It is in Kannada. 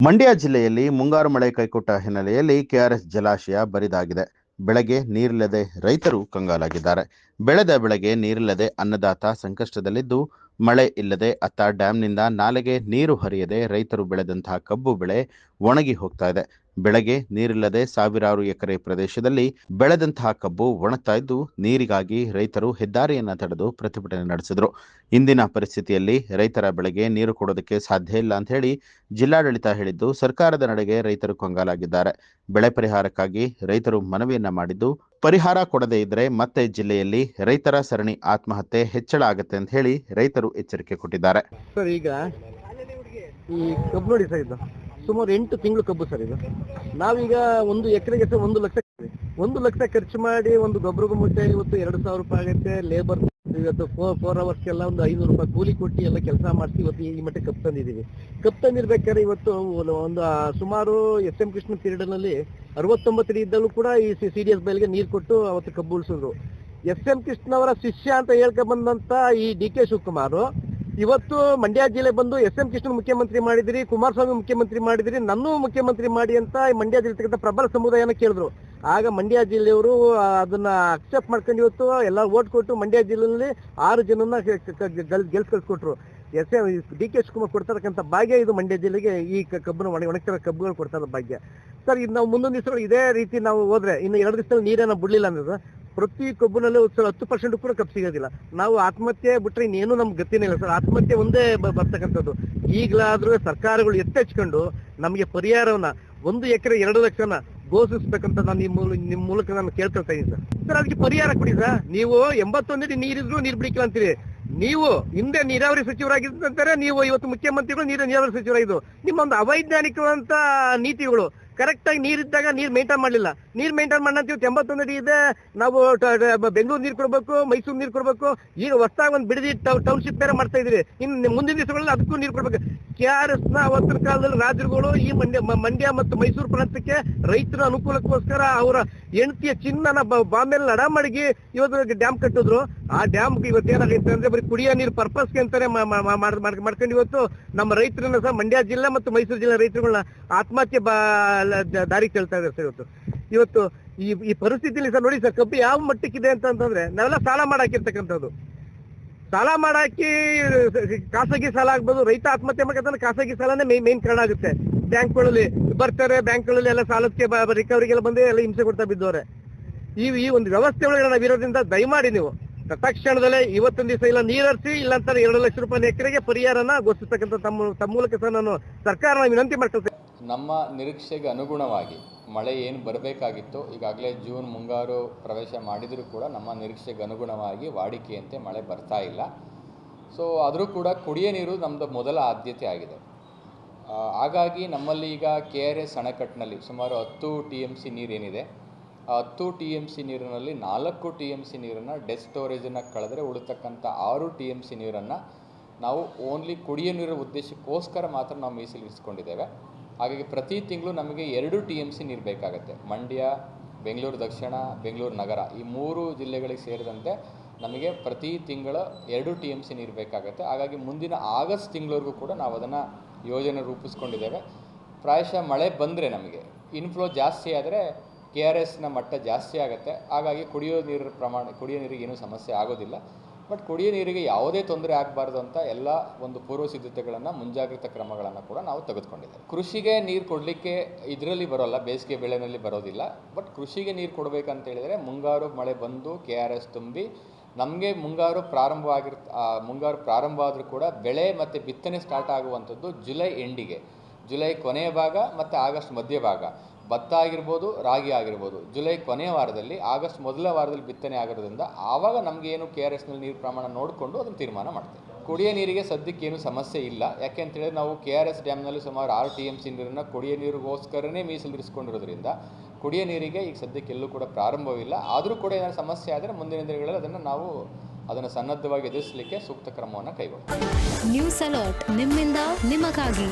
ಮಂಡ್ಯ ಜಿಲ್ಲೆಯಲ್ಲಿ ಮುಂಗಾರು ಮಳೆ ಕೈಕೊಟ್ಟ ಹಿನ್ನೆಲೆಯಲ್ಲಿ ಕೆಆರ್ಎಸ್ ಜಲಾಶಯ ಬರಿದಾಗಿದೆ. ಬೆಳೆಗೆ ನೀರಿಲ್ಲದೆ ರೈತರು ಕಂಗಾಲಾಗಿದ್ದಾರೆ. ಬೆಳೆದ ಬೆಳೆಗೆ ನೀರಿಲ್ಲದೆ ಅನ್ನದಾತ ಸಂಕಷ್ಟದಲ್ಲಿದ್ದು, ಮಳೆ ಇಲ್ಲದೆ ಅತ್ತ ಡ್ಯಾಂನಿಂದ ನಾಲೆಗೆ ನೀರು ಹರಿಯದೆ ರೈತರು ಬೆಳೆದಂತಹ ಕಬ್ಬು ಬೆಳೆ ಒಣಗಿ ಹೋಗ್ತಾ ಇದೆ. ಬೆಳೆಗೆ ನೀರಿಲ್ಲದೆ ಸಾವಿರಾರು ಎಕರೆ ಪ್ರದೇಶದಲ್ಲಿ ಬೆಳೆದಂತಹ ಕಬ್ಬು ಒಣಗ್ತಾ ಇದ್ದು, ನೀರಿಗಾಗಿ ರೈತರು ಹೆದ್ದಾರಿಯನ್ನ ತಡೆದು ಪ್ರತಿಭಟನೆ ನಡೆಸಿದರು. ಇಂದಿನ ಪರಿಸ್ಥಿತಿಯಲ್ಲಿ ರೈತರ ಬೆಳೆಗೆ ನೀರು ಕೊಡೋದಕ್ಕೆ ಸಾಧ್ಯ ಇಲ್ಲ ಅಂತ ಹೇಳಿ ಜಿಲ್ಲಾಡಳಿತ ಹೇಳಿದ್ದು, ಸರ್ಕಾರದ ನಡೆಗೆ ರೈತರು ಕಂಗಾಲಾಗಿದ್ದಾರೆ. ಬೆಳೆ ಪರಿಹಾರಕ್ಕಾಗಿ ರೈತರು ಮನವಿಯನ್ನ ಮಾಡಿದ್ದು, ಪರಿಹಾರ ಕೊಡದೇ ಇದ್ರೆ ಮತ್ತೆ ಜಿಲ್ಲೆಯಲ್ಲಿ ರೈತರ ಸರಣಿ ಆತ್ಮಹತ್ಯೆ ಹೆಚ್ಚಳ ಆಗುತ್ತೆ ಅಂತ ಹೇಳಿ ರೈತರು ಎಚ್ಚರಿಕೆ ಕೊಟ್ಟಿದ್ದಾರೆ. ಸರ್, ಈಗ ಈ ಕಬ್ಬು ನೋಡಿ ಸರ್, ಇದು ಸುಮಾರು 8 ತಿಂಗಳು ಕಬ್ಬು ಸರ್. ಇದು ನಾವೀಗ 1 ಎಕರೆಗೆ 1 ಲಕ್ಷ ಖರ್ಚು ಮಾಡಿ ಒಂದು ಗೊಬ್ಬರ ಮುಟ್ಟೆ ಇವತ್ತು 2,000 ರೂಪಾಯಿ ಆಗುತ್ತೆ. ಲೇಬರ್ ಇವತ್ತು 4 ಅವರ್ಸ್ಗೆಲ್ಲ ಒಂದು 500 ರೂಪಾಯಿ ಕೂಲಿ ಕೊಟ್ಟು ಎಲ್ಲ ಕೆಲಸ ಮಾಡಿಸಿ ಇವತ್ತು ಈ ಮಟ್ಟ ಕಬ್ಬು ತಂದಿದ್ದೀವಿ. ಕಬ್ಬು ತಂದಿರ್ಬೇಕಾದ್ರೆ ಇವತ್ತು ಒಂದು ಸುಮಾರು SM ಕೃಷ್ಣ ಪೀರಿಯಡ್ ನಲ್ಲಿ 69 ಅಡಿ ಇದ್ದಲ್ಲೂ ಕೂಡ ಈ CDS ಬೈಲ್ಗೆ ನೀರು ಕೊಟ್ಟು ಅವತ್ತು ಕಬ್ಬು ಉಳಿಸಿದ್ರು. SM ಕೃಷ್ಣ ಅವರ ಶಿಷ್ಯ ಅಂತ ಹೇಳ್ಕೊಂಡ್ ಬಂದಂತ ಈ DK ಶಿವಕುಮಾರ್ ಇವತ್ತು ಮಂಡ್ಯ ಜಿಲ್ಲೆ ಬಂದು SM ಕೃಷ್ಣ ಮುಖ್ಯಮಂತ್ರಿ ಮಾಡಿದಿರಿ, ಕುಮಾರಸ್ವಾಮಿ ಮುಖ್ಯಮಂತ್ರಿ ಮಾಡಿದಿರಿ, ನನ್ನೂ ಮುಖ್ಯಮಂತ್ರಿ ಮಾಡಿ ಅಂತ ಮಂಡ್ಯ ಜಿಲ್ಲೆ ಪ್ರಬಲ ಸಮುದಾಯನ ಕೇಳಿದ್ರು. ಆಗ ಮಂಡ್ಯ ಜಿಲ್ಲೆಯವರು ಅದನ್ನ ಅಕ್ಸೆಪ್ಟ್ ಮಾಡ್ಕೊಂಡು ಇವತ್ತು ಎಲ್ಲ ಓಟ್ ಕೊಟ್ಟು ಮಂಡ್ಯ ಜಿಲ್ಲೆಯಲ್ಲಿ 6 ಜನನ್ನ ಗೆಲ್ಸ್ ಕಳ್ಸಿಕೊಟ್ರು. DK ಶಿವಕುಮಾರ್ ಕೊಡ್ತಾರಕ್ಕಂಥ ಭಾಗ್ಯ ಇದು ಮಂಡ್ಯ ಜಿಲ್ಲೆಗೆ. ಈ ಕಬ್ಬನ್ನು ಒಣಗ್ತಿರೋ ಕಬ್ಬುಗಳು ಕೊಡ್ತಾರ ಭಾಗ್ಯ ಸರ್. ಇದು ನಾವು ಮುಂದೊಂದು ದಿವಸಗಳು ಇದೇ ರೀತಿ ನಾವು ಹೋದ್ರೆ ಇನ್ನು 2 ದಿವಸದಲ್ಲಿ ನೀರೇನ ಬಿಡ್ಲಿಲ್ಲ ಅಂದ್ರೆ ಪ್ರತಿ ಕಬ್ಬುನಲ್ಲೂ 10% ಕೂಡ ಕಬ್ಬು ಸಿಗೋದಿಲ್ಲ. ನಾವು ಆತ್ಮಹತ್ಯೆ ಬಿಟ್ರೆ ಇನ್ನೇನು ನಮ್ಗೆ ಗತಿನೇ ಇಲ್ಲ ಸರ್. ಆತ್ಮಹತ್ಯೆ ಒಂದೇ ಬರ್ತಕ್ಕಂಥದ್ದು. ಈಗಲಾದ್ರೂ ಸರ್ಕಾರಗಳು ಎತ್ತೆಚ್ಕೊಂಡು ನಮಗೆ ಪರಿಹಾರವನ್ನ 1 ಎಕರೆ 2 ಲಕ್ಷನ ಘೋಷಿಸ್ಬೇಕಂತ ನಾನು ನಿಮ್ಮ ಮೂಲಕ ನಾನು ಕೇಳ್ಕೊಳ್ತಾ ಇದ್ದೀನಿ ಸರ್. ಸರ್, ಅದಕ್ಕೆ ಪರಿಹಾರ ಕೊಡಿ ಸರ್. ನೀವು 81 ಅಡಿ ನೀರಿದ್ರು ನೀರು ಬಿಡಿಕಿಲ್ಲ ಅಂತೀರಿ. ನೀವು ಹಿಂದೆ ನೀರಾವರಿ ಸಚಿವರಾಗಿದ್ದಂತಾರೆ, ನೀವು ಇವತ್ತು ಮುಖ್ಯಮಂತ್ರಿಗಳು ನೀರಾವರಿ ಸಚಿವರಾಗಿದ್ದು. ನಿಮ್ಮೊಂದು ಅವೈಜ್ಞಾನಿಕವಂತ ನೀತಿಗಳು. ಕರೆಕ್ಟ್ ಆಗಿ ನೀರಿದ್ದಾಗ ನೀರು ಮೇಂಟೈನ್ ಮಾಡಲಿಲ್ಲ. ನೀರು ಮೇಂಟೈನ್ ಮಾಡಂತೀವಿ. 81 ಅಡಿ ಇದೆ, ನಾವು ಬೆಂಗಳೂರು ನೀರು ಕೊಡ್ಬೇಕು, ಮೈಸೂರು ನೀರು ಕೊಡ್ಬೇಕು. ಈಗ ಹೊಸದಾಗಿ ಒಂದು ಬಿಡದಿ ಟೌನ್ಶಿಪ್ ಬೇರೆ ಮಾಡ್ತಾ ಇದ್ರಿ. ಇನ್ನು ಮುಂದಿನ ದಿವಸಗಳಲ್ಲಿ ಅದಕ್ಕೂ ನೀರು ಕೊಡ್ಬೇಕು. KRS ನ ಅವತ್ತಿನ ಕಾಲದಲ್ಲಿ ರಾಜರುಗಳು ಈ ಮಂಡ್ಯ ಮತ್ತು ಮೈಸೂರು ಪ್ರಾಂತಕ್ಕೆ ರೈತರ ಅನುಕೂಲಕ್ಕೋಸ್ಕರ ಅವರ ಹೆಂಡತಿಯ ಚಿನ್ನನ ಬಾಂಬೆಲ್ ಲಡ ಮಡಗಿ ಇವತ್ತು ಡ್ಯಾಮ್ ಕಟ್ಟಿದ್ರು. ಆ ಡ್ಯಾಮ್ ಇವತ್ತು ಏನಾಗೈತೆ ಅಂದ್ರೆ ಬರೀ ಕುಡಿಯೋ ನೀರು ಪರ್ಪಸ್ಗೆ ಅಂತಾನೆ ಮಾಡ್ಕೊಂಡು ಇವತ್ತು ನಮ್ಮ ರೈತರನ್ನ ಸಹ ಮಂಡ್ಯ ಜಿಲ್ಲೆ ಮತ್ತು ಮೈಸೂರು ಜಿಲ್ಲೆ ರೈತರುಗಳನ್ನ ಆತ್ಮಹತ್ಯೆ ದಾರಿ ಕೇಳ್ತಾ ಇದ್ದಾರೆ ಸರ್. ಇವತ್ತು ಈ ಪರಿಸ್ಥಿತಿಯಲ್ಲಿ ಸರ್ ನೋಡಿ ಸರ್, ಕಬ್ಬು ಯಾವ ಮಟ್ಟಕ್ಕಿದೆ ಅಂತಂದ್ರೆ ನಾವೆಲ್ಲ ಸಾಲ ಮಾಡಾಕಿರ್ತಕ್ಕಂಥದ್ದು. ಸಾಲ ಮಾಡಾಕಿ ಖಾಸಗಿ ಸಾಲ ಆಗ್ಬೋದು. ರೈತ ಆತ್ಮಹತ್ಯೆ ಮಾಡ್ಕೊಂಡ್ರೆ ಖಾಸಗಿ ಸಾಲನೇ ಮೇನ್ ಕಾರಣ ಆಗುತ್ತೆ. ಬ್ಯಾಂಕ್ಗಳಲ್ಲಿ ಬರ್ತಾರೆ, ಬ್ಯಾಂಕ್ಗಳಲ್ಲಿ ಎಲ್ಲ ಸಾಲಕ್ಕೆ ರಿಕವರಿಗೆಲ್ಲ ಬಂದು ಎಲ್ಲ ಹಿಂಸೆ ಕೊಡ್ತಾ ಬಿದ್ದವ್ರೆ. ಈ ಒಂದು ವ್ಯವಸ್ಥೆ ಒಳಗೆ ನಾವಿರೋದ್ರಿಂದ ದಯಮಾಡಿ ನೀವು ತಕ್ಷಣದಲ್ಲೇ ಇವತ್ತೊಂದು ದಿವಸ ಇಲ್ಲ ನೀರರಿಸಿ, ಇಲ್ಲಾಂತಾರೆ 2 ಲಕ್ಷ ರೂಪಾಯಿ ಎಕರೆಗೆ ಪರಿಹಾರನ ಘೋಷಿಸ್ತಕ್ಕಂಥ ತಮ್ಮ ಮೂಲಕ ಸರ್ ನಾನು ಸರ್ಕಾರನ ವಿನಂತಿ ಮಾಡ್ಕೊಳ್ತೇನೆ. ನಮ್ಮ ನಿರೀಕ್ಷೆಗೆ ಅನುಗುಣವಾಗಿ ಮಳೆ ಏನು ಬರಬೇಕಾಗಿತ್ತು, ಈಗಾಗಲೇ ಜೂನ್ ಮುಂಗಾರು ಪ್ರವೇಶ ಮಾಡಿದರೂ ಕೂಡ ನಮ್ಮ ನಿರೀಕ್ಷೆಗೆ ಅನುಗುಣವಾಗಿ ವಾಡಿಕೆಯಂತೆ ಮಳೆ ಬರ್ತಾ ಇಲ್ಲ. ಸೊ ಆದರೂ ಕೂಡ ಕುಡಿಯೋ ನೀರು ನಮ್ಮದು ಮೊದಲ ಆದ್ಯತೆ ಆಗಿದೆ. ಹಾಗಾಗಿ ನಮ್ಮಲ್ಲಿ ಈಗ KRS ಅಣೆಕಟ್ಟಿನಲ್ಲಿ ಸುಮಾರು 10 TMC ನೀರೇನಿದೆ, ಆ 10 TMC ನೀರಿನಲ್ಲಿ 4 TMC ನೀರನ್ನು ಡೆತ್ ಸ್ಟೋರೇಜನ್ನು ಕಳೆದರೆ ಉಳಿತಕ್ಕಂಥ 6 TMC ನೀರನ್ನು ನಾವು ಓನ್ಲಿ ಕುಡಿಯೋ ನೀರಿನ ಉದ್ದೇಶಕ್ಕೋಸ್ಕರ ಮಾತ್ರ ನಾವು ಮೀಸಲಿರಿಸಿಕೊಂಡಿದ್ದೇವೆ. ಹಾಗಾಗಿ ಪ್ರತಿ ತಿಂಗಳು ನಮಗೆ 2 TMC ನೀರು ಬೇಕಾಗುತ್ತೆ. ಮಂಡ್ಯ, ಬೆಂಗಳೂರು ದಕ್ಷಿಣ, ಬೆಂಗಳೂರು ನಗರ ಈ 3 ಜಿಲ್ಲೆಗಳಿಗೆ ಸೇರಿದಂತೆ ನಮಗೆ ಪ್ರತಿ ತಿಂಗಳ 2 TMC ನೀರು ಬೇಕಾಗುತ್ತೆ. ಹಾಗಾಗಿ ಮುಂದಿನ ಆಗಸ್ಟ್ ತಿಂಗಳವರೆಗೂ ಕೂಡ ನಾವು ಅದನ್ನು ಯೋಜನೆ ರೂಪಿಸ್ಕೊಂಡಿದ್ದೇವೆ. ಪ್ರಾಯಶಃ ಮಳೆ ಬಂದರೆ ನಮಗೆ ಇನ್ಫ್ಲೋ ಜಾಸ್ತಿ ಆದರೆ KRSನ ಮಟ್ಟ ಜಾಸ್ತಿ ಆಗುತ್ತೆ. ಹಾಗಾಗಿ ಕುಡಿಯೋ ನೀರಿಗೆ ಏನೂ ಸಮಸ್ಯೆ ಆಗೋದಿಲ್ಲ. ಬಟ್ ಕುಡಿಯೋ ನೀರಿಗೆ ಯಾವುದೇ ತೊಂದರೆ ಆಗಬಾರ್ದು ಅಂತ ಎಲ್ಲ ಒಂದು ಪೂರ್ವ ಸಿದ್ಧತೆಗಳನ್ನು, ಮುಂಜಾಗ್ರತಾ ಕ್ರಮಗಳನ್ನು ಕೂಡ ನಾವು ತೆಗೆದುಕೊಂಡಿದ್ದೇವೆ. ಕೃಷಿಗೆ ನೀರು ಕೊಡಲಿಕ್ಕೆ ಇದರಲ್ಲಿ ಬರೋಲ್ಲ, ಬೇಸಿಗೆ ಬೆಳೆಯಲ್ಲಿ ಬರೋದಿಲ್ಲ. ಬಟ್ ಕೃಷಿಗೆ ನೀರು ಕೊಡಬೇಕಂತ ಹೇಳಿದರೆ ಮುಂಗಾರು ಮಳೆ ಬಂದು KRS ತುಂಬಿ ನಮಗೆ ಮುಂಗಾರು ಪ್ರಾರಂಭ ಆದರೂ ಕೂಡ ಬೆಳೆ ಮತ್ತು ಬಿತ್ತನೆ ಸ್ಟಾರ್ಟ್ ಆಗುವಂಥದ್ದು ಜುಲೈ ಎಂಡಿಗೆ, ಜುಲೈ ಕೊನೆಯ ಭಾಗ ಮತ್ತು ಆಗಸ್ಟ್ ಮಧ್ಯ ಭಾಗ. ಭತ್ತ ಆಗಿರ್ಬೋದು, ರಾಗಿ ಆಗಿರ್ಬೋದು, ಜುಲೈ ಕೊನೆಯ ವಾರದಲ್ಲಿ, ಆಗಸ್ಟ್ ಮೊದಲ ವಾರದಲ್ಲಿ ಬಿತ್ತನೆ ಆಗಿರೋದ್ರಿಂದ ಆವಾಗ ನಮಗೇನು KRSನಲ್ಲಿ ನೀರು ಪ್ರಮಾಣ ನೋಡಿಕೊಂಡು ಅದನ್ನು ತೀರ್ಮಾನ ಮಾಡ್ತೇವೆ. ಕುಡಿಯೋ ನೀರಿಗೆ ಸದ್ಯಕ್ಕೆ ಏನು ಸಮಸ್ಯೆ ಇಲ್ಲ. ಯಾಕೆ ಅಂತೇಳಿದ್ರೆ ನಾವು KRS ಡ್ಯಾಮ್ನಲ್ಲಿ ಸುಮಾರು 6 TMC ನೀರನ್ನು ಕುಡಿಯೋ ನೀರಿಗೋಸ್ಕರನೇ ಮೀಸಲಿರಿಸ್ಕೊಂಡಿರೋದ್ರಿಂದ ಕುಡಿಯೋ ನೀರಿಗೆ ಈಗ ಸದ್ಯಕ್ಕೆ ಎಲ್ಲೂ ಕೂಡ ಪ್ರಾರಂಭವಿಲ್ಲ. ಆದರೂ ಕೂಡ ಏನಾದರೂ ಸಮಸ್ಯೆ ಆದರೆ ಮುಂದಿನ ದಿನಗಳಲ್ಲಿ ಅದನ್ನು ಸನ್ನದ್ಧವಾಗಿ ಎದುರಿಸಲಿಕ್ಕೆ ಸೂಕ್ತ ಕ್ರಮವನ್ನು ಕೈಗೊಳ್ಳುತ್ತೇವೆ. ನ್ಯೂಸ್ ಅಲರ್ಟ್ ನಿಮ್ಮಿಂದ ನಿಮಗಾಗಿ.